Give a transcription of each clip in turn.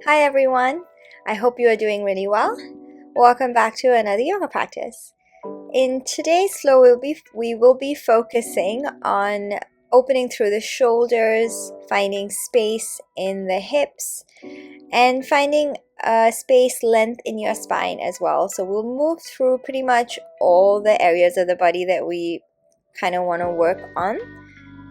Hi everyone, I hope you are doing really well. Welcome back to another yoga practice. In today's flow, we will be focusing on opening through the shoulders, finding space in the hips, and finding space length in your spine as well. So we'll move through pretty much all the areas of the body that we kind of want to work on.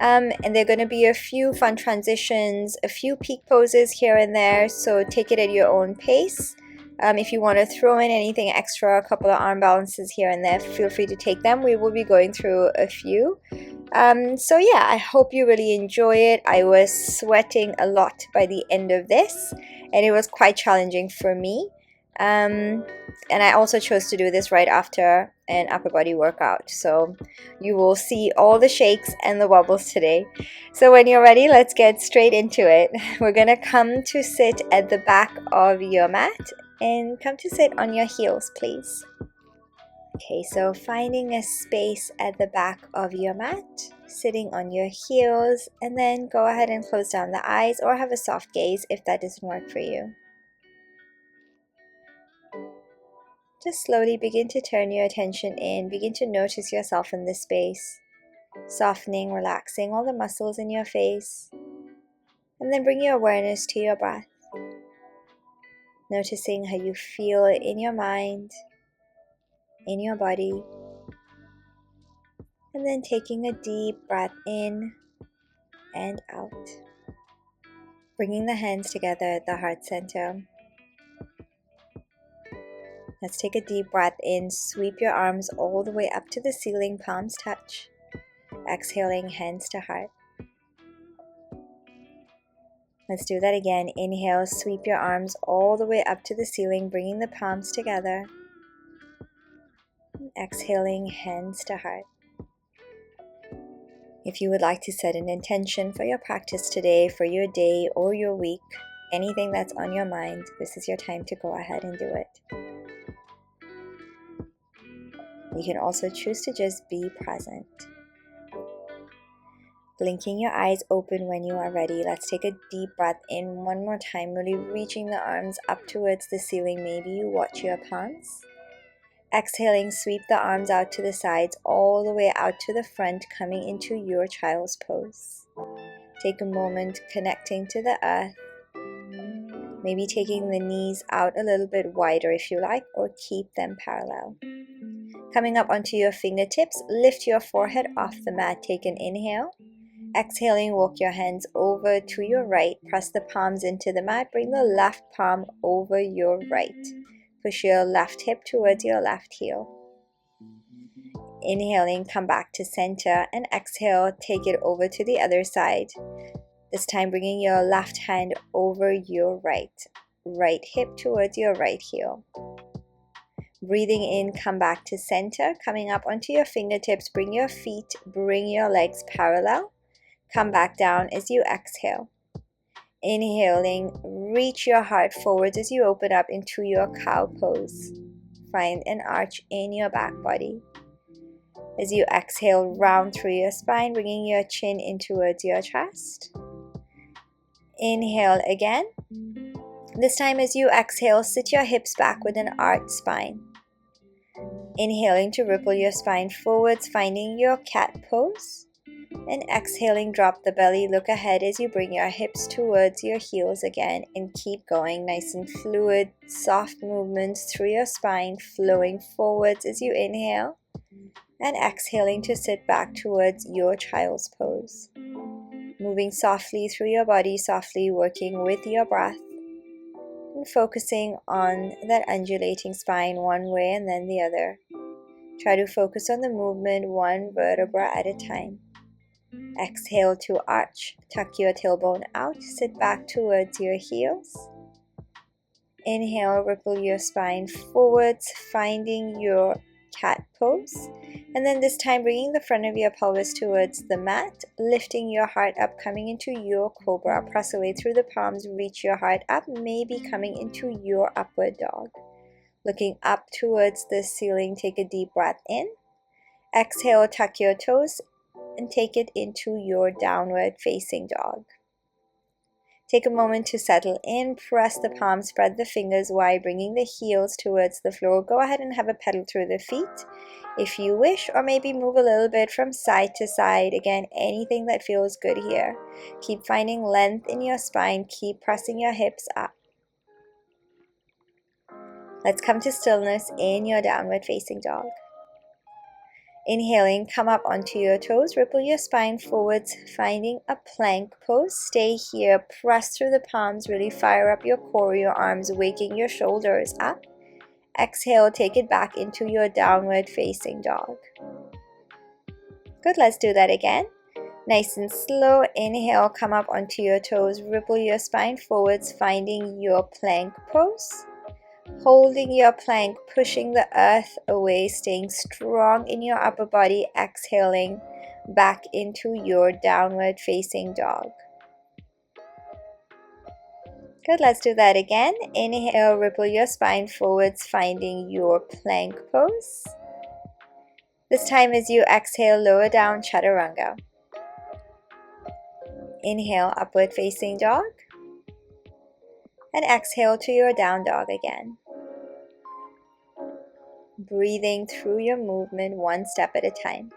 And there are going to be a few fun transitions, a few peak poses here and there, so take it at your own pace. If you want to throw in anything extra, a couple of arm balances here and there, feel free to take them. We will be going through a few. So yeah, I hope you really enjoy it. I was sweating a lot by the end of this, and it was quite challenging for me. And I also chose to do this right after an upper body workout. So you will see all the shakes and the wobbles today. So when you're ready, let's get straight into it. We're gonna come to sit at the back of your mat and come to sit on your heels, please. Okay, so finding a space at the back of your mat, sitting on your heels, and then go ahead and close down the eyes or have a soft gaze if that doesn't work for you. Just slowly begin to turn your attention in, begin to notice yourself in this space, softening, relaxing all the muscles in your face, and then bring your awareness to your breath, noticing how you feel in your mind, in your body, and then taking a deep breath in and out, bringing the hands together at the heart center. Let's take a deep breath in, sweep your arms all the way up to the ceiling, palms touch, exhaling, hands to heart. Let's do that again. Inhale, sweep your arms all the way up to the ceiling, bringing the palms together. Exhaling, hands to heart. If you would like to set an intention for your practice today, for your day or your week, anything that's on your mind, this is your time to go ahead and do it. You can also choose to just be present. Blinking your eyes open when you are ready. Let's take a deep breath in one more time, really reaching the arms up towards the ceiling. Maybe you watch your palms. Exhaling, sweep the arms out to the sides, all the way out to the front, coming into your child's pose. Take a moment connecting to the earth. Maybe taking the knees out a little bit wider if you like, or keep them parallel. Coming up onto your fingertips, lift your forehead off the mat. Take an inhale. Exhaling, walk your hands over to your right. Press the palms into the mat. Bring the left palm over your right. Push your left hip towards your left heel. Inhaling, come back to center, and exhale, take it over to the other side. This time bringing your left hand over your right hip towards your right heel. Breathing in, come back to center, coming up onto your fingertips, bring your feet, bring your legs parallel. Come back down as you exhale. Inhaling, reach your heart forwards as you open up into your cow pose. Find an arch in your back body. As you exhale, round through your spine, bringing your chin in towards your chest. Inhale again. This time as you exhale, sit your hips back with an arched spine. Inhaling to ripple your spine forwards, finding your cat pose. And exhaling, drop the belly, look ahead as you bring your hips towards your heels again, and keep going nice and fluid, soft movements through your spine, flowing forwards as you inhale, and exhaling to sit back towards your child's pose. Moving softly through your body, softly working with your breath, and focusing on that undulating spine one way and then the other. Try to focus on the movement one vertebra at a time. Exhale to arch, tuck your tailbone out, sit back towards your heels. Inhale, ripple your spine forwards, finding your cat pose. And then this time bringing the front of your pelvis towards the mat, lifting your heart up, coming into your cobra. Press away through the palms, reach your heart up, maybe coming into your upward dog. Looking up towards the ceiling, take a deep breath in. Exhale, tuck your toes and take it into your downward facing dog. Take a moment to settle in, press the palms, spread the fingers wide, bringing the heels towards the floor. Go ahead and have a pedal through the feet if you wish, or maybe move a little bit from side to side. Again, anything that feels good here. Keep finding length in your spine, keep pressing your hips up. Let's come to stillness in your downward facing dog. Inhaling, come up onto your toes, ripple your spine forwards, finding a plank pose. Stay here, press through the palms, really fire up your core, your arms, waking your shoulders up. Exhale, take it back into your downward facing dog. Good, let's do that again. Nice and slow, inhale, come up onto your toes, ripple your spine forwards, finding your plank pose. Holding your plank, pushing the earth away, staying strong in your upper body, exhaling back into your downward facing dog. Good, let's do that again. Inhale, ripple your spine forwards, finding your plank pose. This time as you exhale, lower down, Chaturanga. Inhale, upward facing dog. And exhale to your down dog again. Breathing through your movement one step at a time.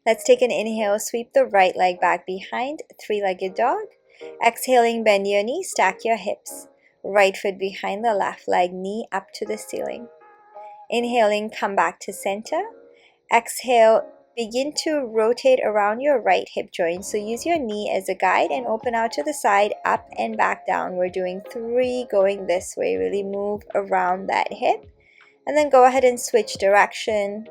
Let's take an inhale, sweep the right leg back behind, three-legged dog. Exhaling, bend your knee, stack your hips. Right foot behind the left leg, knee up to the ceiling. Inhaling, come back to center. Exhale, begin to rotate around your right hip joint. So use your knee as a guide and open out to the side, up and back down. We're doing 3 going this way. Really move around that hip. And then go ahead and switch direction,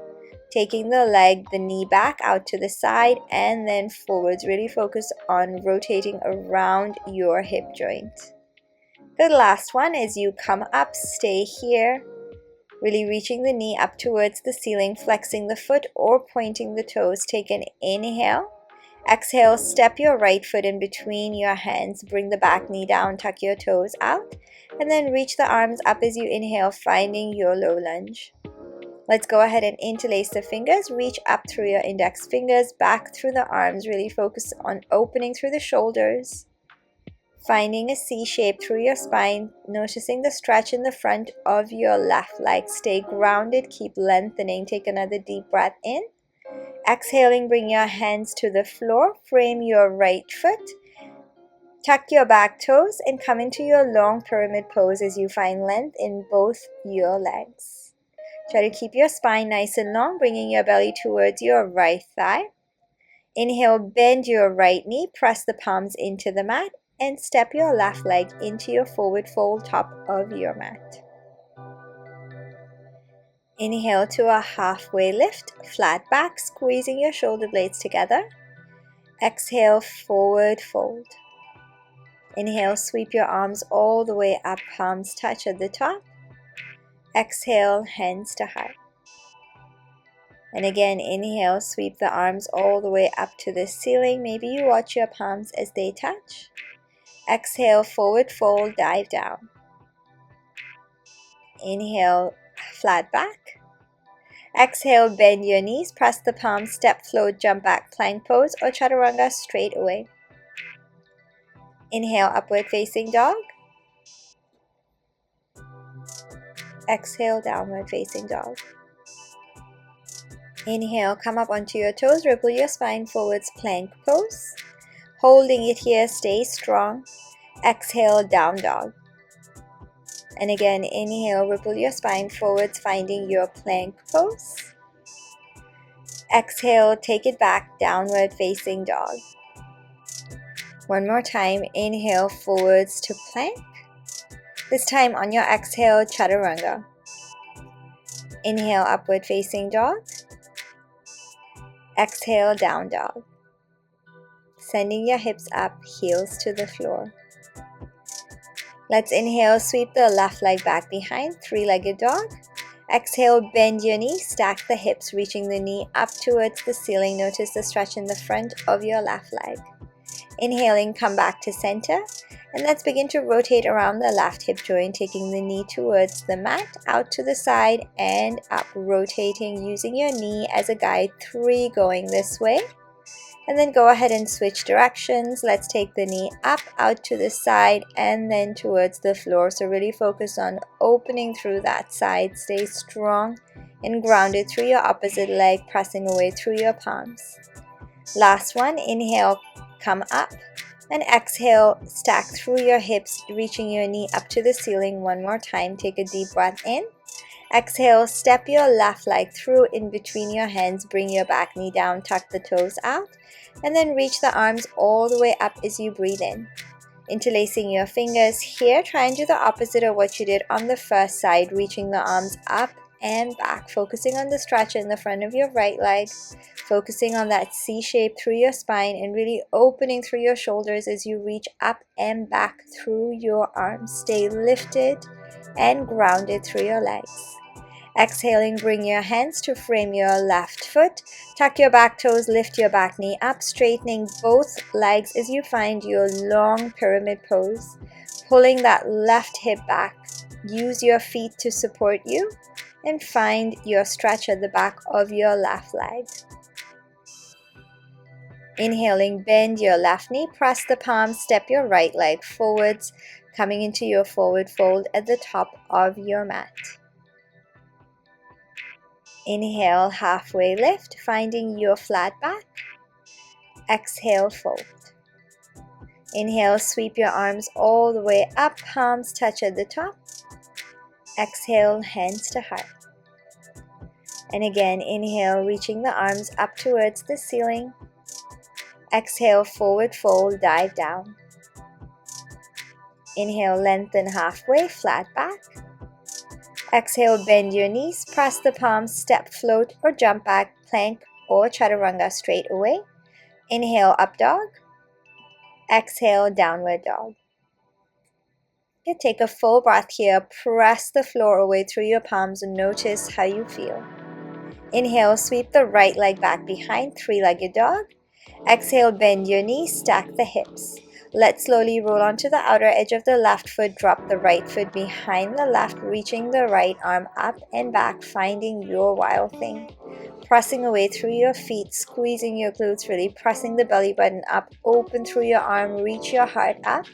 taking the leg, the knee back out to the side and then forwards. Really focus on rotating around your hip joint. Good, last one. As you come up, stay here. Really reaching the knee up towards the ceiling, flexing the foot or pointing the toes. Take an inhale. Exhale, step your right foot in between your hands. Bring the back knee down, tuck your toes out. And then reach the arms up as you inhale, finding your low lunge. Let's go ahead and interlace the fingers. Reach up through your index fingers, back through the arms. Really focus on opening through the shoulders. Finding a C shape through your spine. Noticing the stretch in the front of your left leg. Stay grounded, keep lengthening. Take another deep breath in. Exhaling, bring your hands to the floor. Frame your right foot. Tuck your back toes and come into your long pyramid pose as you find length in both your legs. Try to keep your spine nice and long, bringing your belly towards your right thigh. Inhale, bend your right knee, press the palms into the mat, and step your left leg into your forward fold top of your mat. Inhale to a halfway lift, flat back, squeezing your shoulder blades together. Exhale, forward fold. Inhale, sweep your arms all the way up, palms touch at the top. Exhale, hands to heart. And again, inhale, sweep the arms all the way up to the ceiling. Maybe you watch your palms as they touch. Exhale, forward fold, dive down. Inhale, flat back. Exhale, bend your knees, press the palms, step, float, jump back, plank pose or Chaturanga straight away. Inhale, upward facing dog. Exhale, downward facing dog. Inhale, come up onto your toes, ripple your spine forwards, plank pose. Holding it here, stay strong. Exhale, down dog. And again, inhale, ripple your spine forwards, finding your plank pose. Exhale, take it back, downward facing dog. One more time, inhale forwards to plank. This time on your exhale, Chaturanga. Inhale, upward facing dog. Exhale, down dog. Sending your hips up, heels to the floor. Let's inhale, sweep the left leg back behind, three-legged dog. Exhale, bend your knee, stack the hips, reaching the knee up towards the ceiling. Notice the stretch in the front of your left leg. Inhaling, come back to center. And let's begin to rotate around the left hip joint, taking the knee towards the mat, out to the side and up, rotating, using your knee as a guide. 3 going this way. And then go ahead and switch directions. Let's take the knee up, out to the side, and then towards the floor. So really focus on opening through that side. Stay strong and grounded through your opposite leg, pressing away through your palms. Last one, inhale, come up, and exhale, stack through your hips, reaching your knee up to the ceiling. One more time. Take a deep breath in. Exhale, step your left leg through in between your hands, bring your back knee down, tuck the toes out, and then reach the arms all the way up as you breathe in. Interlacing your fingers here, try and do the opposite of what you did on the first side, reaching the arms up and back, focusing on the stretch in the front of your right leg, focusing on that C shape through your spine and really opening through your shoulders as you reach up and back through your arms. Stay lifted and grounded through your legs. Exhaling, bring your hands to frame your left foot. Tuck your back toes, lift your back knee up, straightening both legs as you find your long pyramid pose. Pulling that left hip back. Use your feet to support you and find your stretch at the back of your left leg. Inhaling, bend your left knee, press the palm, step your right leg forwards, coming into your forward fold at the top of your mat. Inhale, halfway lift, finding your flat back. Exhale, fold. Inhale, sweep your arms all the way up, palms touch at the top. Exhale, hands to heart. And again, inhale, reaching the arms up towards the ceiling. Exhale, forward fold, dive down. Inhale, lengthen halfway, flat back. Exhale, bend your knees, press the palms, step, float, or jump back, plank, or chaturanga straight away. Inhale, up dog. Exhale, downward dog. Okay, take a full breath here. Press the floor away through your palms and notice how you feel. Inhale, sweep the right leg back behind, three-legged dog. Exhale, bend your knees, stack the hips. Let's slowly roll onto the outer edge of the left foot, drop the right foot behind the left, reaching the right arm up and back, finding your wild thing. Pressing away through your feet, squeezing your glutes, really pressing the belly button up, open through your arm, reach your heart up.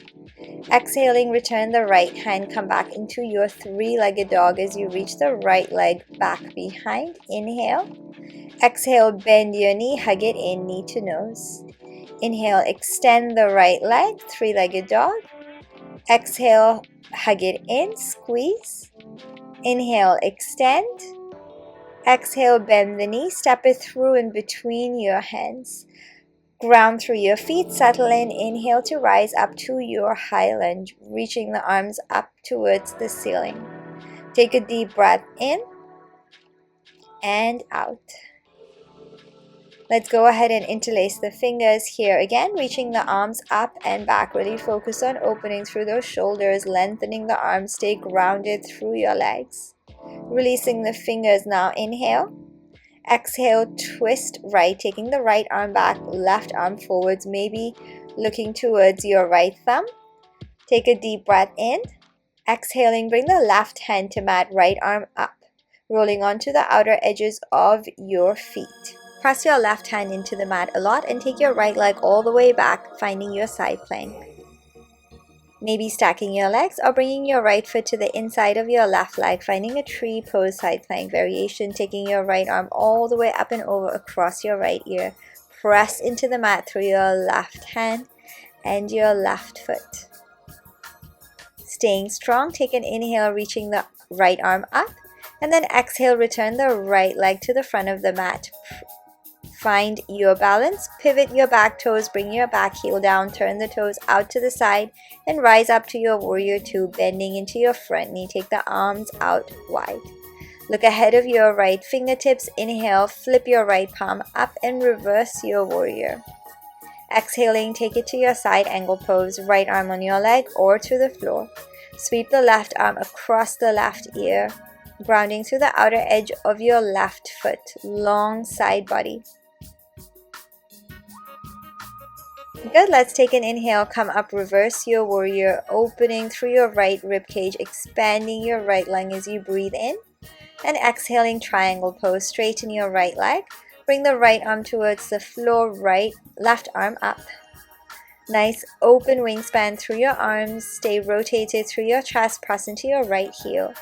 Exhaling, return the right hand, come back into your three-legged dog as you reach the right leg back behind. Inhale. Exhale, bend your knee, hug it in, knee to nose. Inhale, extend the right leg, three-legged dog. Exhale, hug it in, squeeze. Inhale, extend. Exhale, bend the knee, step it through in between your hands. Ground through your feet, settle in. Inhale to rise up to your high lunge, reaching the arms up towards the ceiling. Take a deep breath in and out. Let's go ahead and interlace the fingers here again, reaching the arms up and back. Really focus on opening through those shoulders, lengthening the arms. Stay grounded through your legs. Releasing the fingers now. Inhale. Exhale, twist right, taking the right arm back, left arm forwards, maybe looking towards your right thumb. Take a deep breath in. Exhaling, bring the left hand to mat, right arm up, rolling onto the outer edges of your feet. Press your left hand into the mat a lot and take your right leg all the way back, finding your side plank. Maybe stacking your legs or bringing your right foot to the inside of your left leg, finding a tree pose side plank variation, taking your right arm all the way up and over across your right ear. Press into the mat through your left hand and your left foot. Staying strong, take an inhale, reaching the right arm up, and then exhale, return the right leg to the front of the mat. Find your balance, pivot your back toes, bring your back heel down, turn the toes out to the side, and rise up to your warrior two, bending into your front knee. Take the arms out wide. Look ahead of your right fingertips. Inhale, flip your right palm up and reverse your warrior. Exhaling, take it to your side angle pose, right arm on your leg or to the floor. Sweep the left arm across the left ear, grounding through the outer edge of your left foot, long side body. Good, let's take an inhale, come up, reverse your warrior, opening through your right rib cage, expanding your right lung as you breathe in, and exhaling, triangle pose, straighten your right leg, Bring the right arm towards the floor, left arm up. Nice open wingspan through your arms. Stay rotated through your chest. Press into your right heel.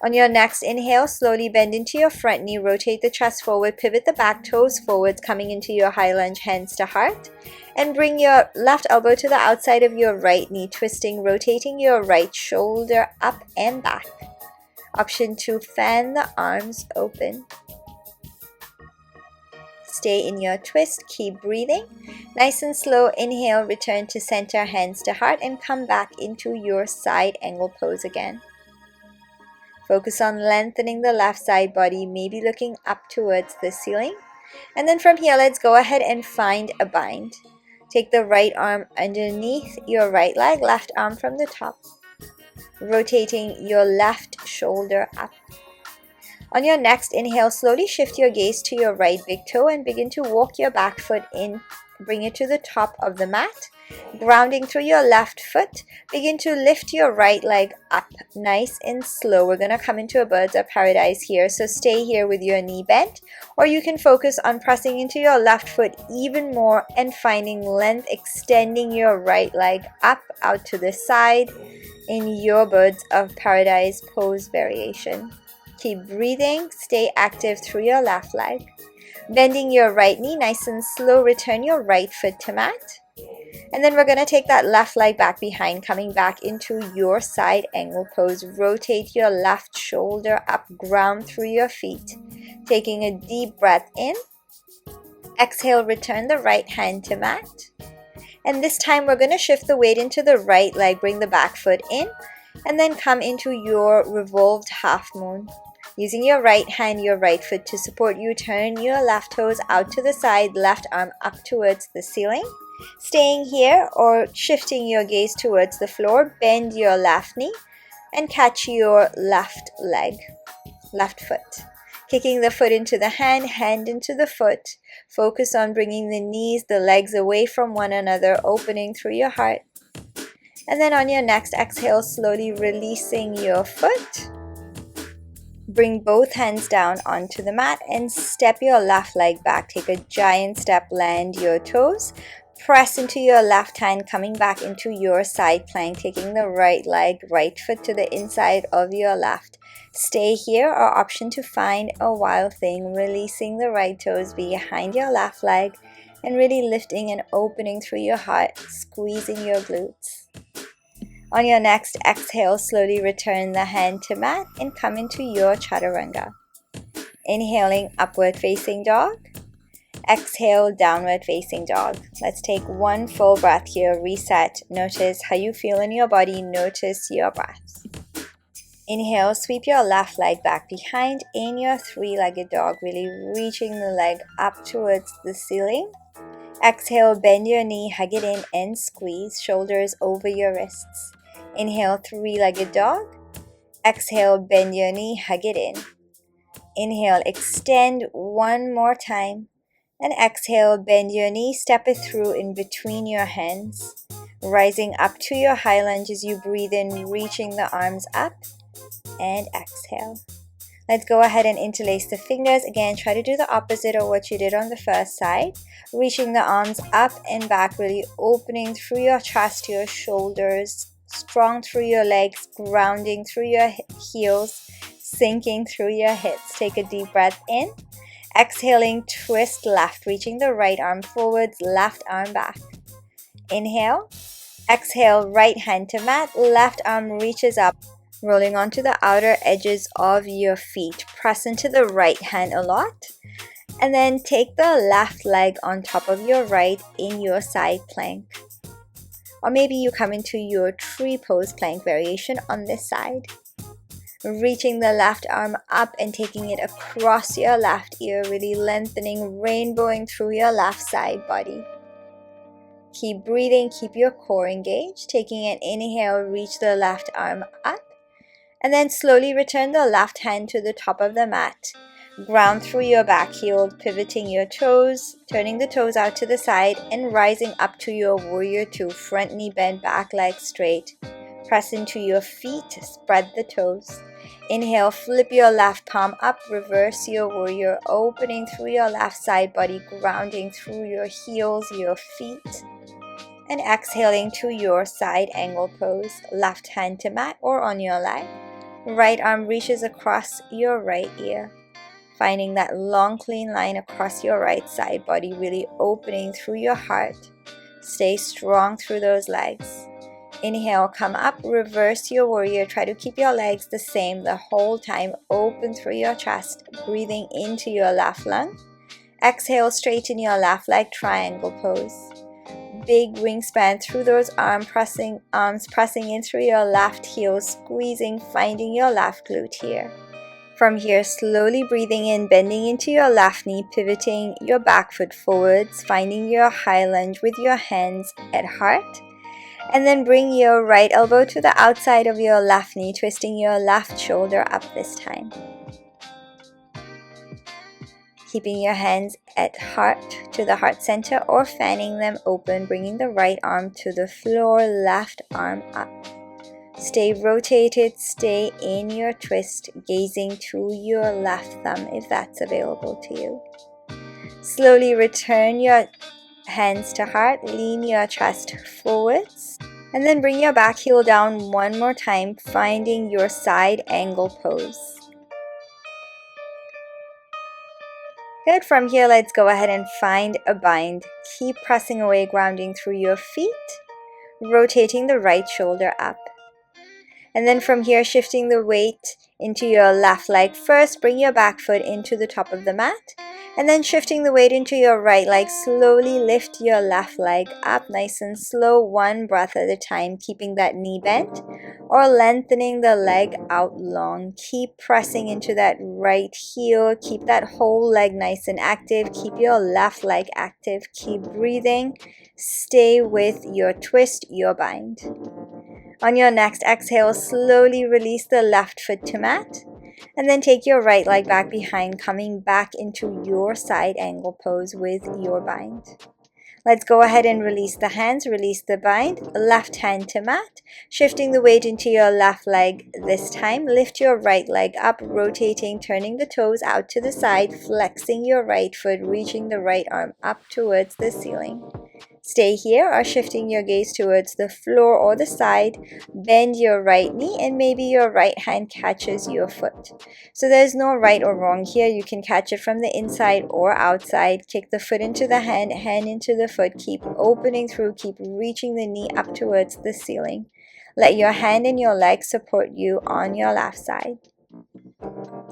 On your next inhale, slowly bend into your front knee. Rotate the chest forward. Pivot the back toes forwards, coming into your high lunge, hands to heart. And bring your left elbow to the outside of your right knee, twisting, rotating your right shoulder up and back. Option 2, fan the arms open. Stay in your twist, keep breathing. Nice and slow, inhale, return to center, hands to heart, and come back into your side angle pose again. Focus on lengthening the left side body, maybe looking up towards the ceiling. And then from here, let's go ahead and find a bind. Take the right arm underneath your right leg, left arm from the top. Rotating your left shoulder up. On your next inhale, slowly shift your gaze to your right big toe and begin to walk your back foot in. Bring it to the top of the mat. Grounding through your left foot, begin to lift your right leg up, nice and slow. We're going to come into a bird's eye paradise here, so stay here with your knee bent, or you can focus on pressing into your left foot even more and finding length, extending your right leg up, out to the side in your bird's eye paradise pose variation. Keep breathing, stay active through your left leg. Bending your right knee, nice and slow, return your right foot to mat. And then we're going to take that left leg back behind, coming back into your side angle pose. Rotate your left shoulder up, ground through your feet. Taking a deep breath in. Exhale, return the right hand to mat. And this time we're going to shift the weight into the right leg, bring the back foot in, and then come into your revolved half moon. Using your right hand, your right foot to support you, turn your left toes out to the side, left arm up towards the ceiling. Staying here or shifting your gaze towards the floor, bend your left knee and catch your left leg, left foot. Kicking the foot into the hand, hand into the foot. Focus on bringing the knees, the legs away from one another, opening through your heart. And then on your next exhale, slowly releasing your foot. Bring both hands down onto the mat and step your left leg back. Take a giant step, land your toes. Press into your left hand, coming back into your side plank, taking the right leg, right foot to the inside of your left. Stay here, or option to find a wild thing, releasing the right toes behind your left leg and really lifting and opening through your heart, squeezing your glutes. On your next exhale, slowly return the hand to mat and come into your Chaturanga. Inhaling, upward facing dog. Exhale, downward facing dog. Let's take one full breath here. Reset. Notice how you feel in your body. Notice your breath. Inhale, sweep your left leg back behind in your three-legged dog, really reaching the leg up towards the ceiling. Exhale, bend your knee, hug it in and squeeze, shoulders over your wrists. Inhale, three-legged dog. Exhale, bend your knee, hug it in. Inhale, extend one more time. And exhale, bend your knee, step it through in between your hands. Rising up to your high lunge as you breathe in, reaching the arms up. And exhale. Let's go ahead and interlace the fingers. Again, try to do the opposite of what you did on the first side. Reaching the arms up and back, really opening through your chest, your shoulders, strong through your legs, grounding through your heels, sinking through your hips. Take a deep breath in. Exhaling, twist left, reaching the right arm forwards, left arm back. Inhale. Exhale, right hand to mat, left arm reaches up, rolling onto the outer edges of your feet. Press into the right hand a lot. And then take the left leg on top of your right in your side plank. Or maybe you come into your tree pose plank variation on this side. Reaching the left arm up and taking it across your left ear, really lengthening, rainbowing through your left side body. Keep breathing, keep your core engaged. Taking an inhale, reach the left arm up. And then slowly return the left hand to the top of the mat. Ground through your back heel, pivoting your toes, turning the toes out to the side, and rising up to your warrior two. Front knee bent, back leg straight. Press into your feet, spread the toes. Inhale, flip your left palm up, reverse your warrior, opening through your left side body, grounding through your heels, your feet. And exhaling to your side angle pose, left hand to mat or on your leg. Right arm reaches across your right ear, finding that long clean line across your right side body, really opening through your heart. Stay strong through those legs. Inhale, come up, reverse your warrior. Try to keep your legs the same the whole time. Open through your chest, breathing into your left lung. Exhale, straighten your left leg, triangle pose. Big wingspan through those arms pressing in through your left heel, squeezing, finding your left glute here. From here, slowly breathing in, bending into your left knee, pivoting your back foot forwards, finding your high lunge with your hands at heart. And then bring your right elbow to the outside of your left knee, twisting your left shoulder up this time. Keeping your hands at heart, to the heart center, or fanning them open, bringing the right arm to the floor, left arm up. Stay rotated, stay in your twist, gazing to your left thumb if that's available to you. Slowly return your hands to heart, lean your chest forwards, and then bring your back heel down one more time, finding your side angle pose. Good. From here, let's go ahead and find a bind. Keep pressing away, grounding through your feet, rotating the right shoulder up. And then from here, shifting the weight into your left leg first, bring your back foot into the top of the mat. And then shifting the weight into your right leg, slowly lift your left leg up nice and slow, one breath at a time, keeping that knee bent or lengthening the leg out long. Keep pressing into that right heel, keep that whole leg nice and active, keep your left leg active, keep breathing, stay with your twist, your bind. On your next exhale, slowly release the left foot to mat. And then take your right leg back behind, coming back into your side angle pose with your bind. Let's go ahead and release the hands, release the bind, left hand to mat, shifting the weight into your left leg this time. Lift your right leg up, rotating, turning the toes out to the side, flexing your right foot, reaching the right arm up towards the ceiling. Stay here or shifting your gaze towards the floor or the side. Bend your right knee and maybe your right hand catches your foot. So there's no right or wrong here. You can catch it from the inside or outside. Kick the foot into the hand, hand into the foot. Keep opening through, keep reaching the knee up towards the ceiling. Let your hand and your leg support you on your left side.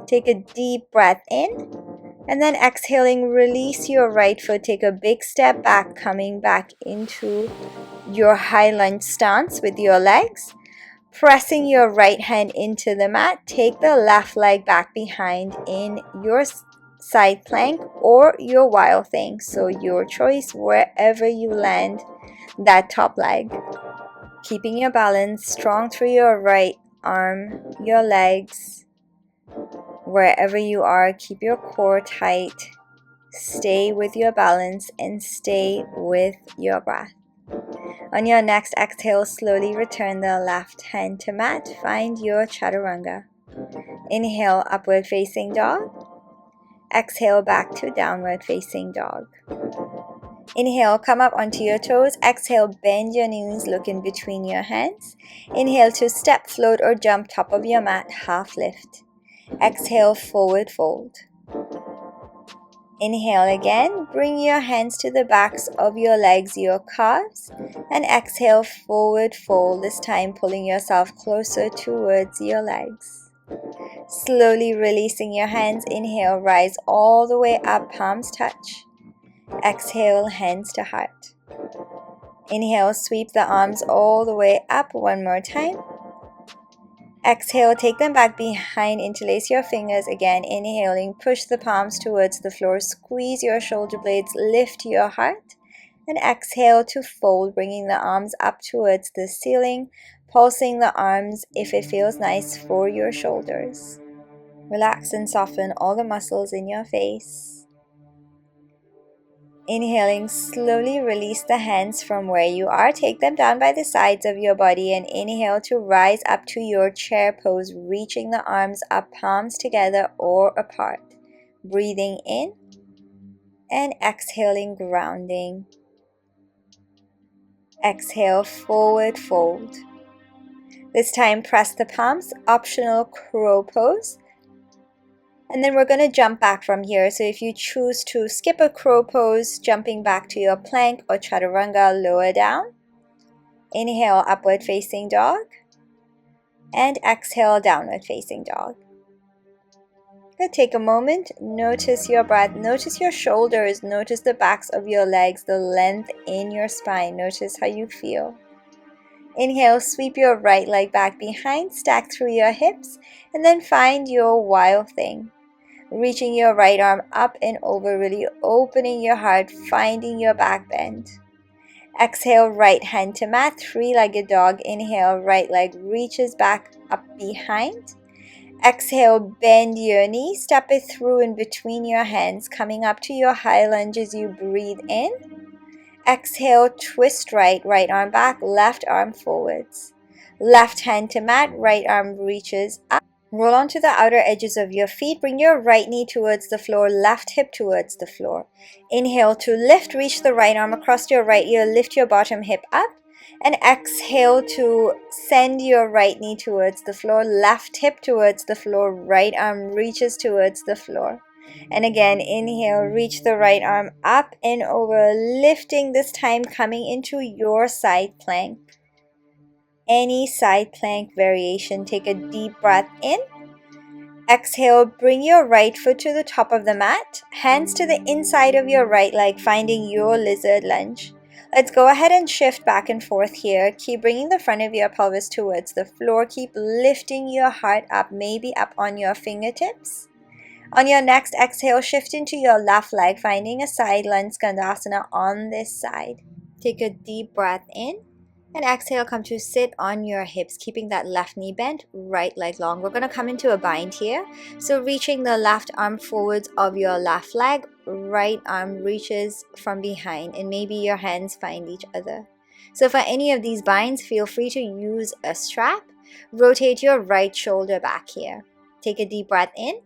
Take a deep breath in. And then exhaling, release your right foot. Take a big step back, coming back into your high lunge stance with your legs. Pressing your right hand into the mat. Take the left leg back behind in your side plank or your wild thing. So your choice, wherever you land that top leg. Keeping your balance strong through your right arm, your legs. Wherever you are, keep your core tight. Stay with your balance and stay with your breath. On your next exhale, slowly return the left hand to mat. Find your Chaturanga. Inhale, upward facing dog. Exhale, back to downward facing dog. Inhale, come up onto your toes. Exhale, bend your knees, look in between your hands. Inhale to step, float, or jump top of your mat, half lift. Exhale, forward fold. Inhale again, bring your hands to the backs of your legs, your calves, and exhale, forward fold, this time pulling yourself closer towards your legs. Slowly releasing your hands, inhale, rise all the way up, palms touch. Exhale, hands to heart. Inhale, sweep the arms all the way up, one more time. Exhale, take them back behind, interlace your fingers again. Inhaling, push the palms towards the floor, squeeze your shoulder blades, lift your heart. And exhale to fold, bringing the arms up towards the ceiling, pulsing the arms if it feels nice for your shoulders. Relax and soften all the muscles in your face. Inhaling, slowly release the hands from where you are. Take them down by the sides of your body and inhale to rise up to your chair pose, reaching the arms up, palms together or apart. Breathing in and exhaling, grounding. Exhale, forward fold. This time press the palms, optional crow pose. And then we're going to jump back from here. So if you choose to skip a crow pose, jumping back to your plank or chaturanga, lower down. Inhale, upward facing dog. And exhale, downward facing dog. Good. Take a moment, notice your breath, notice your shoulders, notice the backs of your legs, the length in your spine. Notice how you feel. Inhale, sweep your right leg back behind, stack through your hips, and then find your wild thing. Reaching your right arm up and over, really opening your heart, finding your back bend. Exhale, right hand to mat, three-legged dog. Inhale, right leg reaches back up behind. Exhale, bend your knee, step it through in between your hands, coming up to your high lunge as you breathe in. Exhale, twist right arm back, left arm forwards. Left hand to mat, right arm reaches up. Roll onto the outer edges of your feet. Bring your right knee towards the floor, left hip towards the floor. Inhale to lift, reach the right arm across your right ear, lift your bottom hip up. And exhale to send your right knee towards the floor, left hip towards the floor, right arm reaches towards the floor. And again, inhale, reach the right arm up and over, lifting, this time coming into your side plank. Any side plank variation. Take a deep breath in. Exhale, bring your right foot to the top of the mat, hands to the inside of your right leg, finding your lizard lunge. Let's go ahead and shift back and forth here. Keep bringing the front of your pelvis towards the floor. Keep lifting your heart up, maybe up on your fingertips. On your next exhale, shift into your left leg, finding a side lunge skandasana on this side. Take a deep breath in. And exhale, come to sit on your hips, keeping that left knee bent, right leg long. We're going to come into a bind here. So reaching the left arm forwards of your left leg, right arm reaches from behind, and maybe your hands find each other. So for any of these binds, feel free to use a strap. Rotate your right shoulder back here. Take a deep breath in.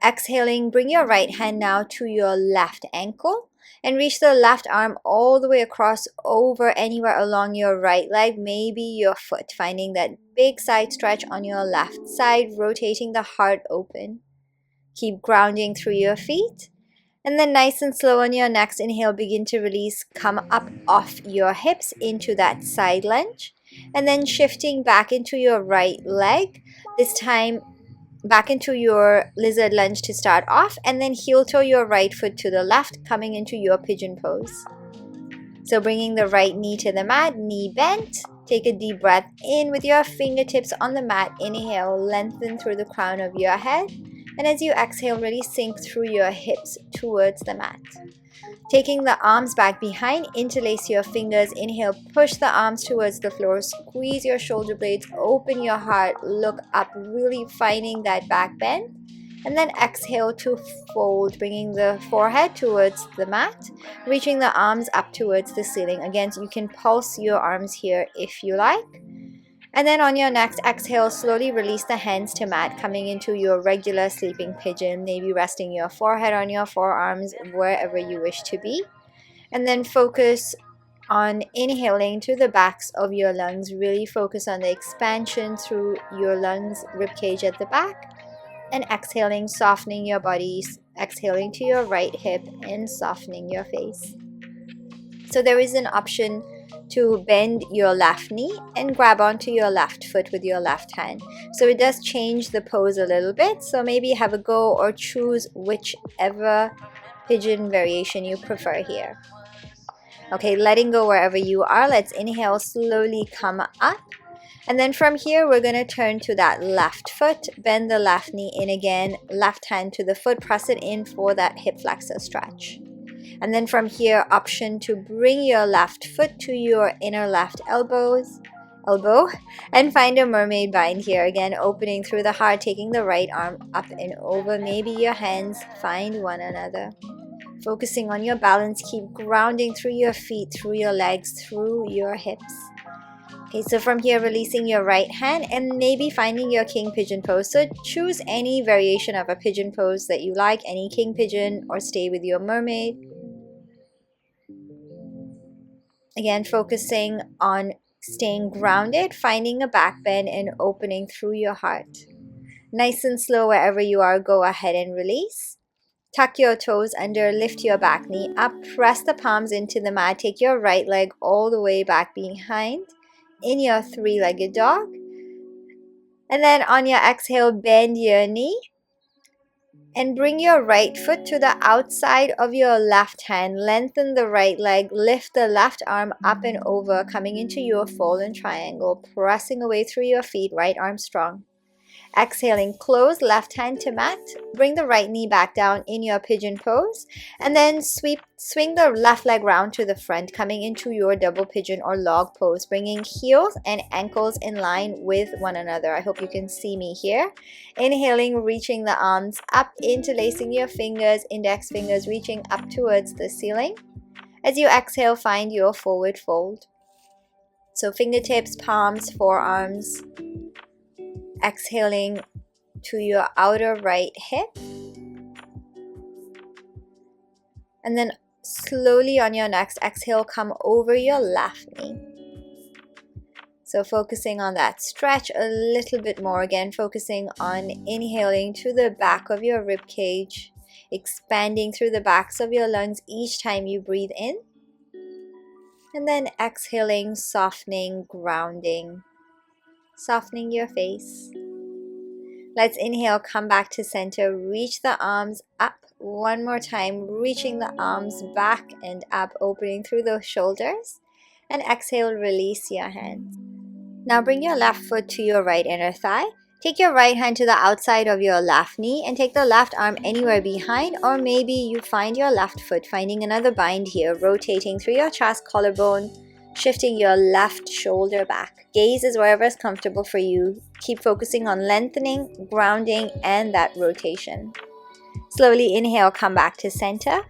Exhaling, bring your right hand now to your left ankle. And reach the left arm all the way across, over anywhere along your right leg, maybe your foot, finding that big side stretch on your left side, rotating the heart open. Keep grounding through your feet. And then nice and slow on your next inhale, begin to release, come up off your hips into that side lunge. And then shifting back into your right leg, this time back into your lizard lunge to start off, and then heel toe your right foot to the left, coming into your pigeon pose. So bringing the right knee to the mat, knee bent. Take a deep breath in with your fingertips on the mat. Inhale, lengthen through the crown of your head. And as you exhale, really sink through your hips towards the mat. Taking the arms back behind, interlace your fingers. Inhale, push the arms towards the floor, squeeze your shoulder blades, open your heart, look up, really finding that back bend. And then exhale to fold, bringing the forehead towards the mat, reaching the arms up towards the ceiling. Again, you can pulse your arms here if you like. And then on your next exhale, slowly release the hands to mat, coming into your regular sleeping pigeon, maybe resting your forehead on your forearms, wherever you wish to be. And then focus on inhaling to the backs of your lungs. Really focus on the expansion through your lungs, ribcage at the back. And exhaling, softening your body, exhaling to your right hip and softening your face. So there is an option to bend your left knee and grab onto your left foot with your left hand. So it does change the pose a little bit. So maybe have a go or choose whichever pigeon variation you prefer here. Okay, letting go wherever you are. Let's inhale, slowly come up. And then from here, we're going to turn to that left foot, bend the left knee in again, left hand to the foot, press it in for that hip flexor stretch. And then from here, option to bring your left foot to your inner left elbow, and find a mermaid bind here. Again, opening through the heart, taking the right arm up and over. Maybe your hands find one another. Focusing on your balance, keep grounding through your feet, through your legs, through your hips. Okay, so from here, releasing your right hand and maybe finding your king pigeon pose. So choose any variation of a pigeon pose that you like, any king pigeon, or stay with your mermaid. Again, focusing on staying grounded, finding a back bend and opening through your heart. Nice and slow wherever you are, go ahead and release. Tuck your toes under, lift your back knee up, press the palms into the mat, take your right leg all the way back behind in your three-legged dog. And then on your exhale, bend your knee and bring your right foot to the outside of your left hand. Lengthen the right leg, lift the left arm up and over, coming into your fallen triangle, pressing away through your feet, right arm strong. Exhaling, close left hand to mat, bring the right knee back down in your pigeon pose, and then swing the left leg round to the front, coming into your double pigeon or log pose, bringing heels and ankles in line with one another. I hope you can see me here. Inhaling, reaching the arms up, interlacing your fingers, index fingers reaching up towards the ceiling. As you exhale, find your forward fold. So fingertips, palms, forearms. Exhaling to your outer right hip, and then slowly on your next exhale, come over your left knee. So focusing on that stretch a little bit more. Again, focusing on inhaling to the back of your rib cage, expanding through the backs of your lungs each time you breathe in, and then exhaling, softening, grounding, softening your face. Let's inhale, come back to center, reach the arms up one more time, reaching the arms back and up, opening through those shoulders, and exhale, release your hands. Now bring your left foot to your right inner thigh, take your right hand to the outside of your left knee and take the left arm anywhere behind, or maybe you find your left foot, finding another bind here, rotating through your chest, collarbone, shifting your left shoulder back. Gaze is wherever is comfortable for you. Keep focusing on lengthening, grounding, and that rotation. Slowly inhale, come back to center.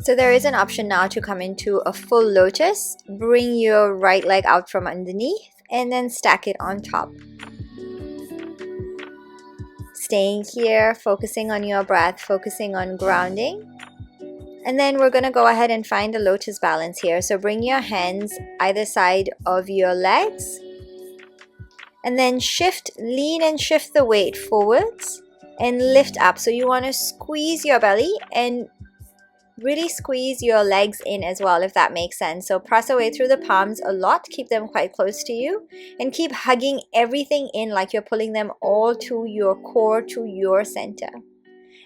So there is an option now to come into a full lotus. Bring your right leg out from underneath and then stack it on top. Staying here, focusing on your breath, focusing on grounding. And then we're going to go ahead and find a lotus balance here. So bring your hands either side of your legs. And then lean and shift the weight forwards and lift up. So you want to squeeze your belly and really squeeze your legs in as well, if that makes sense. So press away through the palms a lot. Keep them quite close to you. And keep hugging everything in like you're pulling them all to your core, to your center.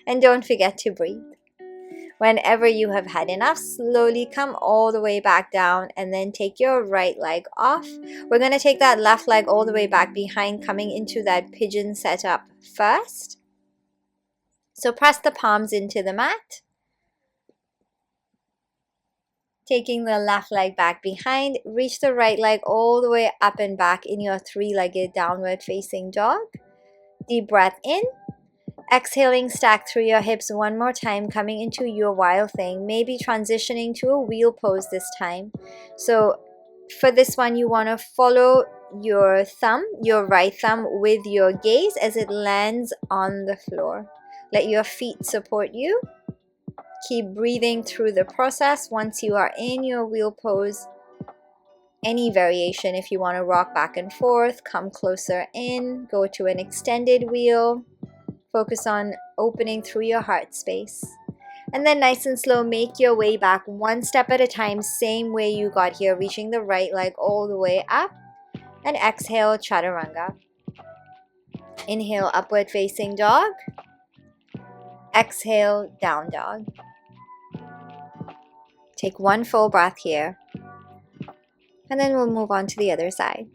And don't forget to breathe. Whenever you have had enough, slowly come all the way back down and then take your right leg off. We're going to take that left leg all the way back behind, coming into that pigeon setup first. So press the palms into the mat. Taking the left leg back behind, reach the right leg all the way up and back in your three-legged downward facing dog. Deep breath in. Exhaling, stack through your hips one more time, coming into your wild thing, maybe transitioning to a wheel pose this time. So for this one, you want to follow your thumb, your right thumb, with your gaze as it lands on the floor. Let your feet support you. Keep breathing through the process. Once you are in your wheel pose, any variation, if you want to rock back and forth, come closer in, go to an extended wheel. Focus on opening through your heart space. And then nice and slow, make your way back one step at a time, same way you got here, reaching the right leg all the way up. And exhale, Chaturanga. Inhale, upward facing dog. Exhale, down dog. Take one full breath here. And then we'll move on to the other side.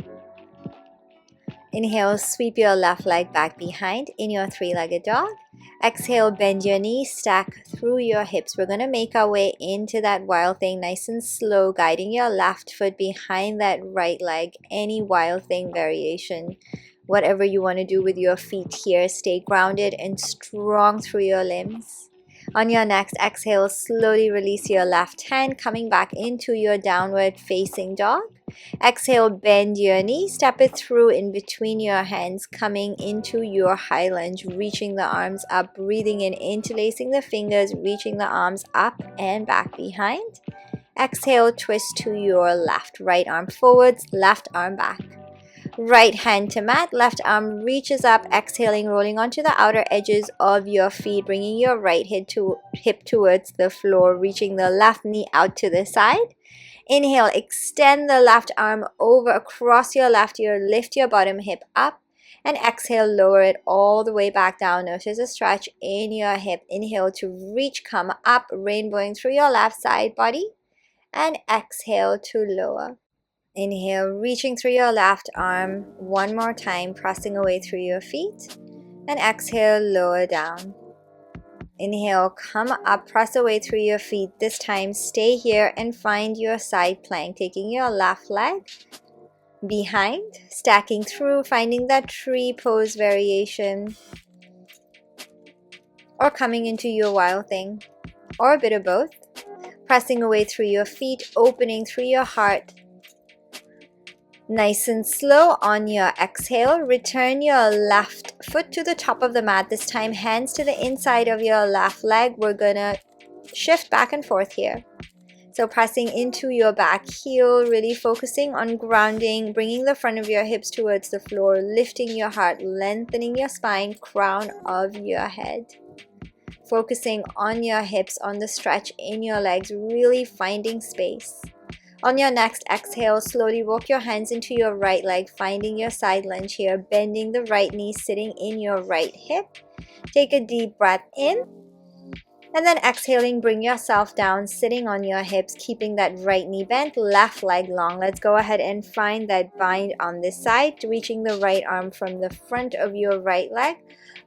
Inhale, sweep your left leg back behind in your three-legged dog. Exhale, bend your knees, stack through your hips. We're going to make our way into that wild thing nice and slow, guiding your left foot behind that right leg. Any wild thing variation, whatever you want to do with your feet here. Stay grounded and strong through your limbs. On your next exhale, slowly release your left hand, coming back into your downward facing dog. Exhale, bend your knee, step it through in between your hands, coming into your high lunge, reaching the arms up, breathing in, interlacing the fingers, reaching the arms up and back behind. Exhale, twist to your left, right arm forwards, left arm back. Right hand to mat, left arm reaches up, exhaling, rolling onto the outer edges of your feet, bringing your right hip towards the floor, reaching the left knee out to the side. Inhale, extend the left arm over across your left ear, lift your bottom hip up, and exhale, lower it all the way back down. Notice a stretch in your hip. Inhale to reach, come up, rainbowing through your left side body, and exhale to lower. Inhale, reaching through your left arm. One more time, pressing away through your feet. And exhale, lower down. Inhale, come up, press away through your feet. This time, stay here and find your side plank. Taking your left leg behind, stacking through, finding that tree pose variation. Or coming into your wild thing. Or a bit of both. Pressing away through your feet, opening through your heart. Nice and slow on your exhale, return your left foot to the top of the mat. This time, hands to the inside of your left leg. We're gonna shift back and forth here. So pressing into your back heel, really focusing on grounding, bringing the front of your hips towards the floor, lifting your heart, lengthening your spine, crown of your head. Focusing on your hips, on the stretch in your legs, really finding space. On your next exhale, slowly walk your hands into your right leg, finding your side lunge here, bending the right knee, sitting in your right hip. Take a deep breath in, and then exhaling, bring yourself down, sitting on your hips, keeping that right knee bent, left leg long. Let's go ahead and find that bind on this side, reaching the right arm from the front of your right leg,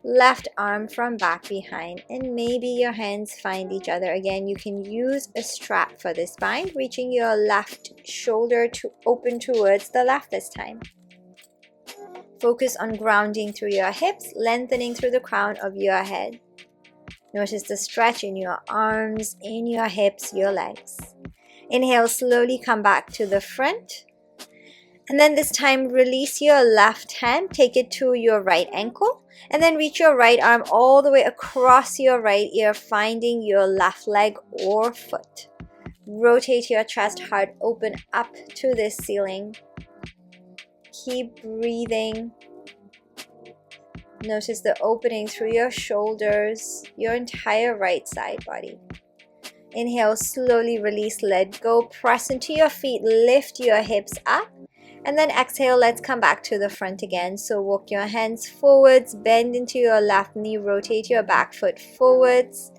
left arm from back behind, and maybe your hands find each other. Again, you can use a strap for this bind, reaching your left shoulder to open towards the left this time. Focus on grounding through your hips, lengthening through the crown of your head. Notice the stretch in your arms, in your hips, your legs. Inhale, slowly come back to the front. And then this time, release your left hand, take it to your right ankle, and then reach your right arm all the way across your right ear, finding your left leg or foot. Rotate your chest, heart open up to this ceiling. Keep breathing. Notice the opening through your shoulders, your entire right side body. Inhale, slowly release, let go, press into your feet, lift your hips up. And then exhale, let's come back to the front again. So walk your hands forwards, bend into your left knee, rotate your back foot forwards.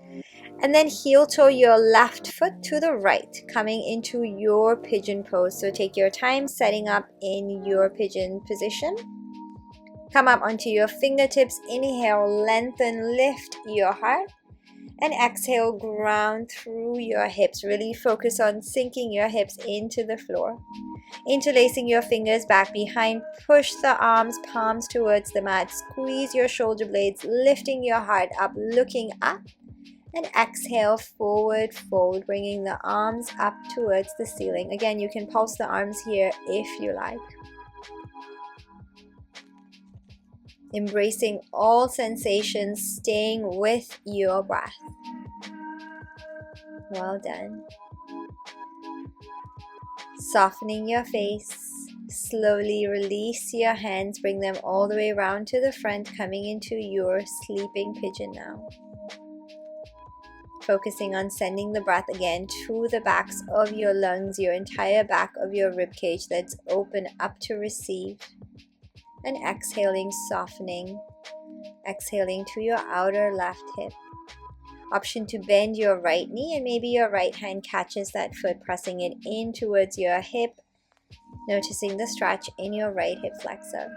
And then heel toe your left foot to the right, coming into your pigeon pose. So take your time setting up in your pigeon position. Come up onto your fingertips, inhale, lengthen, lift your heart. And exhale, ground through your hips. Really focus on sinking your hips into the floor. Interlacing your fingers back behind, push the arms, palms towards the mat, squeeze your shoulder blades, lifting your heart up, looking up, and exhale, forward fold, bringing the arms up towards the ceiling. Again, you can pulse the arms here if you like. Embracing all sensations, staying with your breath. Well done. Softening your face, slowly release your hands, bring them all the way around to the front, coming into your sleeping pigeon now. Focusing on sending the breath again to the backs of your lungs, your entire back of your ribcage that's open up to receive. And exhaling, softening, exhaling to your outer left hip. Option to bend your right knee and maybe your right hand catches that foot, pressing it in towards your hip, noticing the stretch in your right hip flexor.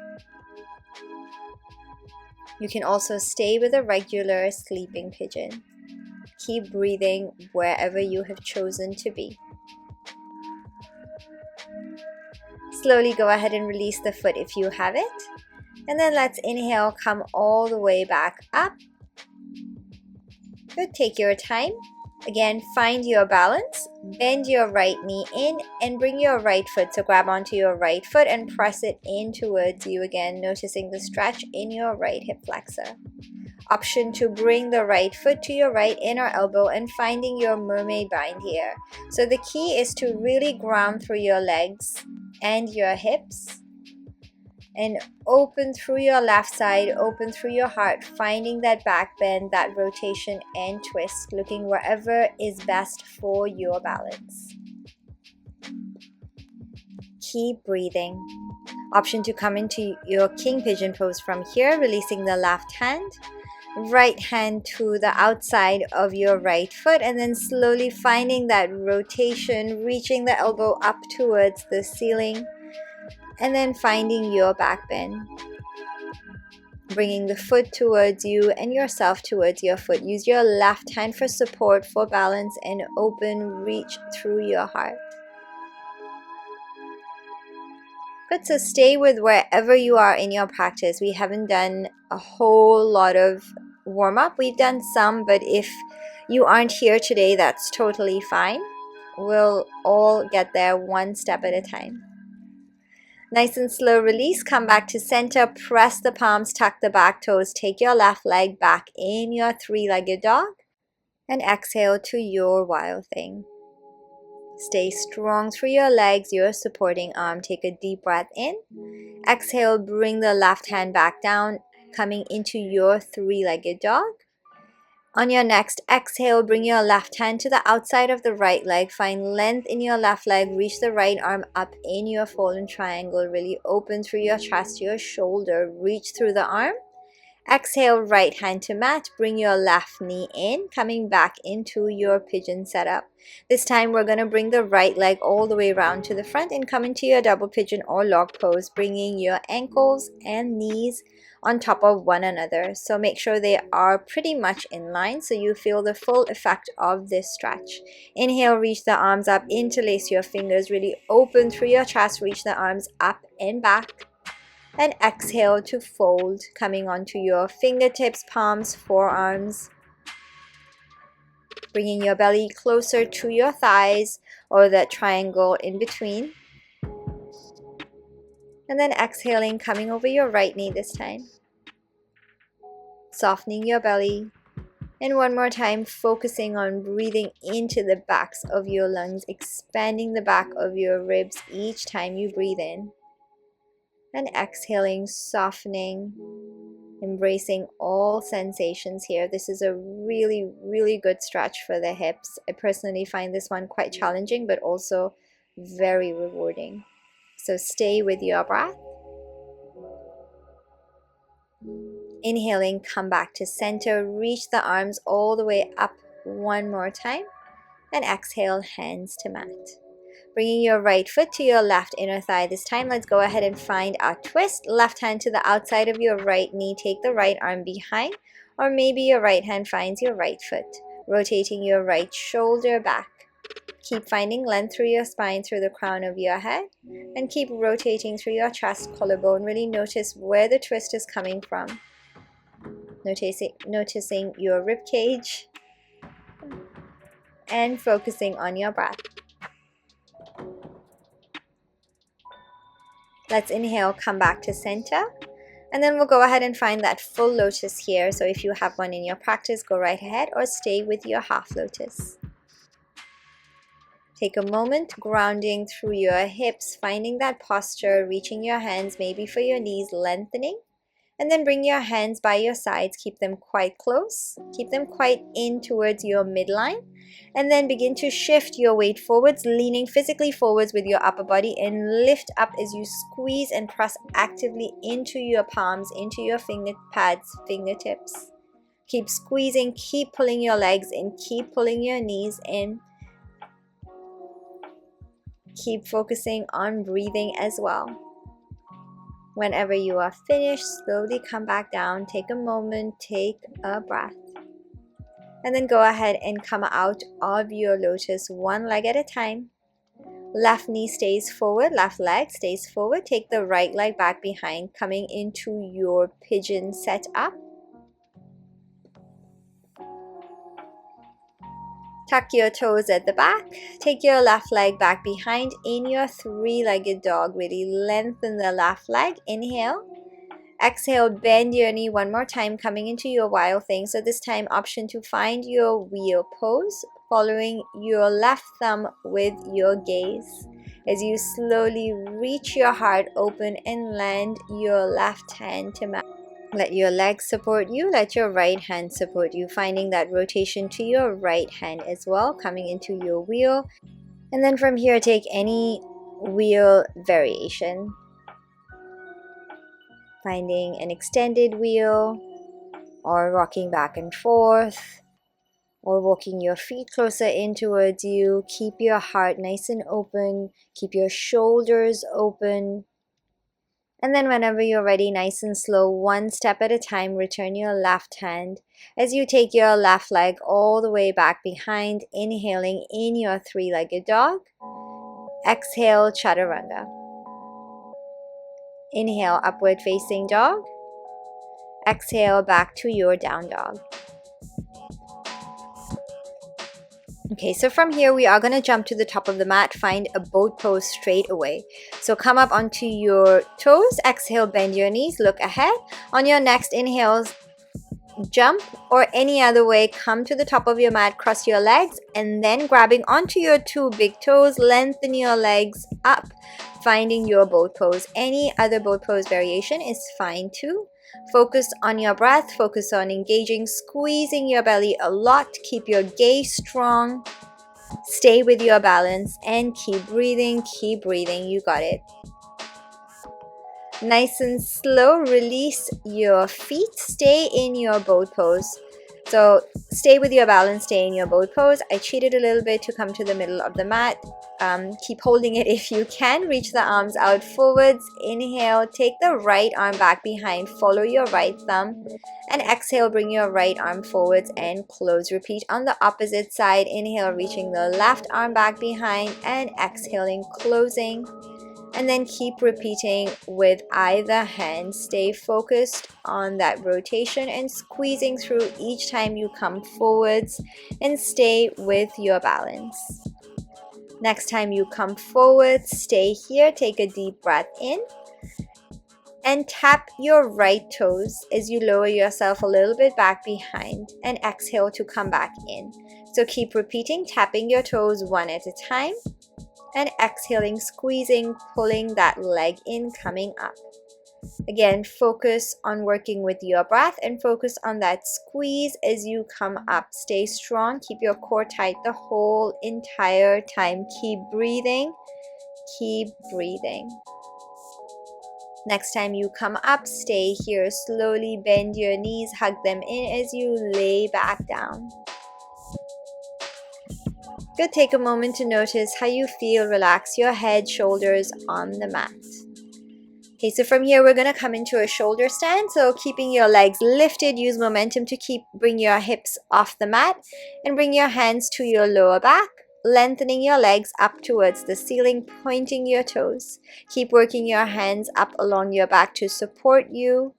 You can also stay with a regular sleeping pigeon. Keep breathing wherever you have chosen to be. Slowly go ahead and release the foot if you have it. And then let's inhale, come all the way back up. Good, take your time. Again, find your balance. Bend your right knee in and bring your right foot. So grab onto your right foot and press it in towards you again, noticing the stretch in your right hip flexor. Option to bring the right foot to your right inner elbow and finding your mermaid bind here. So the key is to really ground through your legs and your hips and open through your left side, open through your heart, finding that back bend, that rotation and twist, looking wherever is best for your balance. Keep breathing. Option to come into your king pigeon pose from here, releasing the left hand, right hand to the outside of your right foot, and then slowly finding that rotation, reaching the elbow up towards the ceiling, and then finding your back bend. Bringing the foot towards you and yourself towards your foot. Use your left hand for support, for balance, and open reach through your heart. Good, so stay with wherever you are in your practice. We haven't done a whole lot of warm-up. We've done some, but if you aren't here today, that's totally fine. We'll all get there one step at a time. Nice and slow release. Come back to center. Press the palms, tuck the back toes. Take your left leg back in your three-legged dog. And exhale to your wild thing. Stay strong through your legs, your supporting arm. Take a deep breath in. Exhale, bring the left hand back down, coming into your three-legged dog. On your next exhale, bring your left hand to the outside of the right leg. Find length in your left leg. Reach the right arm up in your fallen triangle. Really open through your chest, your shoulder. Reach through the arm. Exhale, right hand to mat. Bring your left knee in, coming back into your pigeon setup. This time we're going to bring the right leg all the way around to the front and come into your double pigeon or log pose, bringing your ankles and knees on top of one another. So make sure they are pretty much in line so you feel the full effect of this stretch. Inhale, reach the arms up, interlace your fingers, really open through your chest, reach the arms up and back. And exhale to fold, coming onto your fingertips, palms, forearms. Bringing your belly closer to your thighs or that triangle in between. And then exhaling, coming over your right knee this time. Softening your belly. And one more time, focusing on breathing into the backs of your lungs, expanding the back of your ribs each time you breathe in. And exhaling, softening, embracing all sensations here. This is a really, really good stretch for the hips. I personally find this one quite challenging, but also very rewarding. So stay with your breath. Inhaling, come back to center. Reach the arms all the way up one more time. And exhale, hands to mat. Bringing your right foot to your left inner thigh. This time, let's go ahead and find our twist. Left hand to the outside of your right knee. Take the right arm behind, or maybe your right hand finds your right foot. Rotating your right shoulder back. Keep finding length through your spine, through the crown of your head, and keep rotating through your chest, collarbone. Really notice where the twist is coming from. Noticing your rib cage, and focusing on your breath. Let's inhale, come back to center, and then we'll go ahead and find that full lotus here. So if you have one in your practice, go right ahead or stay with your half lotus. Take a moment, grounding through your hips, finding that posture, reaching your hands maybe for your knees, lengthening, and then bring your hands by your sides, keep them quite close, keep them quite in towards your midline, and then begin to shift your weight forwards, leaning physically forwards with your upper body, and lift up as you squeeze and press actively into your palms, into your finger pads, fingertips. Keep squeezing, keep pulling your legs in, keep pulling your knees in. Keep focusing on breathing as well. Whenever you are finished, slowly come back down, take a moment, take a breath. And then go ahead and come out of your lotus one leg at a time. Left knee stays forward, left leg stays forward. Take the right leg back behind, coming into your pigeon setup. Tuck your toes at the back. Take your left leg back behind in your three-legged dog. Really lengthen the left leg. Inhale. Exhale, bend your knee one more time, coming into your wild thing. So this time, option to find your wheel pose, following your left thumb with your gaze. As you slowly reach your heart open and land your left hand to mat. Let your legs support you, let your right hand support you, finding that rotation to your right hand as well, coming into your wheel. And then from here, take any wheel variation. Finding an extended wheel, or rocking back and forth, or walking your feet closer in towards you. Keep your heart nice and open, keep your shoulders open. And then whenever you're ready, nice and slow, one step at a time, return your left hand as you take your left leg all the way back behind, inhaling in your three-legged dog. Exhale, Chaturanga. Inhale, upward facing dog. Exhale, back to your down dog. Okay, so from here, we are going to jump to the top of the mat, find a boat pose straight away. So come up onto your toes, exhale, bend your knees, look ahead. On your next inhale, jump, or any other way, come to the top of your mat, cross your legs, and then grabbing onto your two big toes, lengthen your legs up, finding your boat pose. Any other boat pose variation is fine too. Focus on your breath, focus on engaging, squeezing your belly a lot, keep your gaze strong, stay with your balance, and keep breathing, you got it. Nice and slow, release your feet, stay in your boat pose. So stay with your balance, stay in your boat pose. I cheated a little bit to come to the middle of the mat. Keep holding it if you can. Reach the arms out forwards. Inhale, take the right arm back behind, follow your right thumb, and exhale, bring your right arm forwards and close. Repeat on the opposite side. Inhale, reaching the left arm back behind, and exhaling, closing. And then keep repeating with either hand. Stay focused on that rotation and squeezing through each time you come forwards, and stay with your balance. Next time you come forward, stay here, take a deep breath in, and tap your right toes as you lower yourself a little bit back behind, and exhale to come back in. So keep repeating, tapping your toes one at a time, and exhaling, squeezing, pulling that leg in, coming up. Again, focus on working with your breath and focus on that squeeze as you come up. Stay strong, keep your core tight the whole entire time. Keep breathing, keep breathing. Next time you come up, stay here. Slowly bend your knees, hug them in as you lay back down. Good, take a moment to notice how you feel. Relax your head, shoulders on the mat. Okay, so from here, we're going to come into a shoulder stand. So keeping your legs lifted, use momentum to bring your hips off the mat and bring your hands to your lower back, lengthening your legs up towards the ceiling, pointing your toes. Keep working your hands up along your back to support you.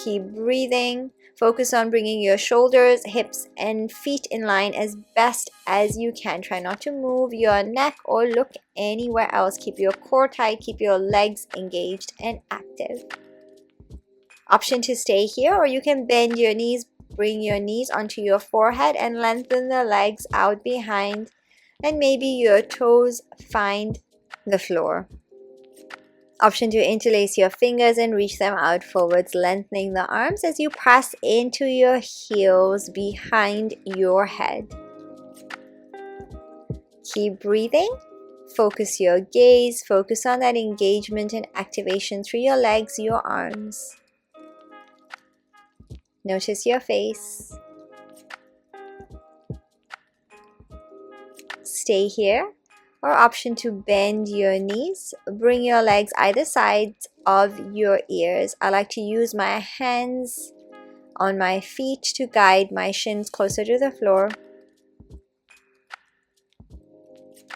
Keep breathing. Focus on bringing your shoulders, hips, and feet in line as best as you can. Try not to move your neck or look anywhere else. Keep your core tight, keep your legs engaged and active. Option to stay here, or you can bend your knees, bring your knees onto your forehead and lengthen the legs out behind, and maybe your toes find the floor. Option to interlace your fingers and reach them out forwards, lengthening the arms as you press into your heels behind your head. Keep breathing. Focus your gaze. Focus on that engagement and activation through your legs, your arms. Notice your face. Stay here. Or option to bend your knees, bring your legs either side of your ears. I like to use my hands on my feet to guide my shins closer to the floor.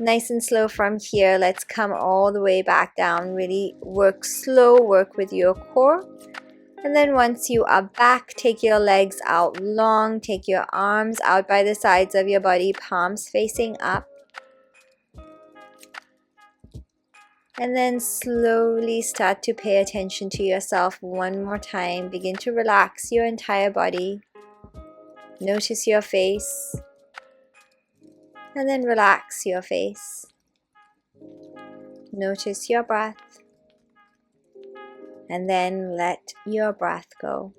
Nice and slow from here. Let's come all the way back down. Really work slow, work with your core. And then once you are back, take your legs out long, take your arms out by the sides of your body, palms facing up. And then slowly start to pay attention to yourself one more time. Begin to relax your entire body. Notice your face. And then relax your face. Notice your breath. And then let your breath go.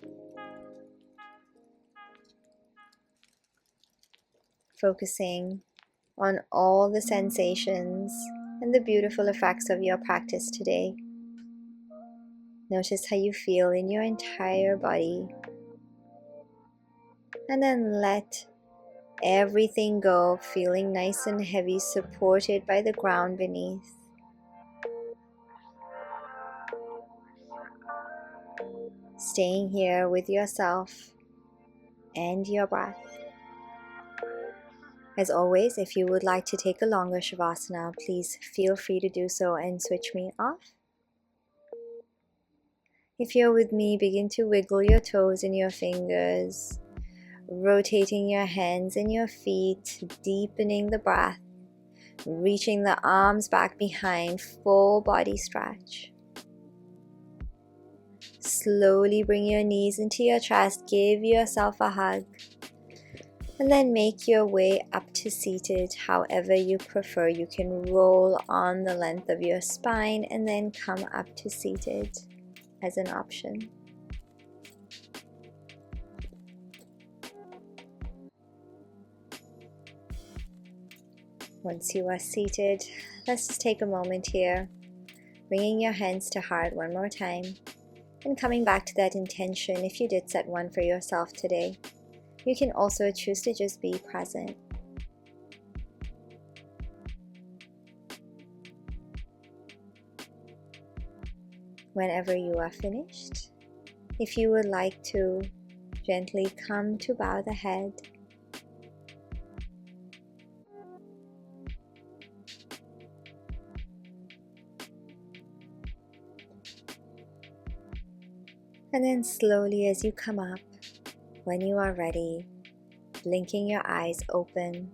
Focusing on all the sensations and the beautiful effects of your practice today. Notice how you feel in your entire body. And then let everything go, feeling nice and heavy, supported by the ground beneath. Staying here with yourself and your breath. As always, if you would like to take a longer Shavasana, please feel free to do so and switch me off. If you're with me, begin to wiggle your toes and your fingers, rotating your hands and your feet, deepening the breath, reaching the arms back behind, full body stretch. Slowly bring your knees into your chest, give yourself a hug, and then make your way up to seated however you prefer. You can roll on the length of your spine and then come up to seated as an option. Once you are seated, let's just take a moment here, bringing your hands to heart one more time, and coming back to that intention. If you did set one for yourself today, you can also choose to just be present. Whenever you are finished, if you would like to gently come to bow the head, and then slowly as you come up, when you are ready, blinking your eyes open.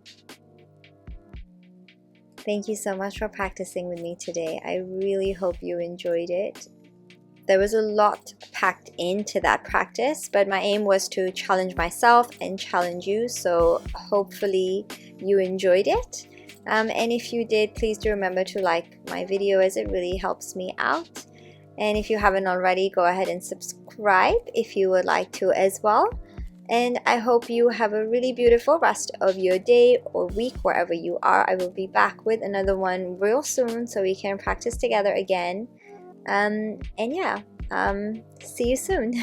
Thank you so much for practicing with me today. I really hope you enjoyed it. There was a lot packed into that practice, but my aim was to challenge myself and challenge you, so hopefully you enjoyed it. And if you did, please do remember to like my video, as it really helps me out. And if you haven't already, go ahead and subscribe if you would like to as well. And I hope you have a really beautiful rest of your day or week, wherever you are. I will be back with another one real soon so we can practice together again. And yeah, see you soon.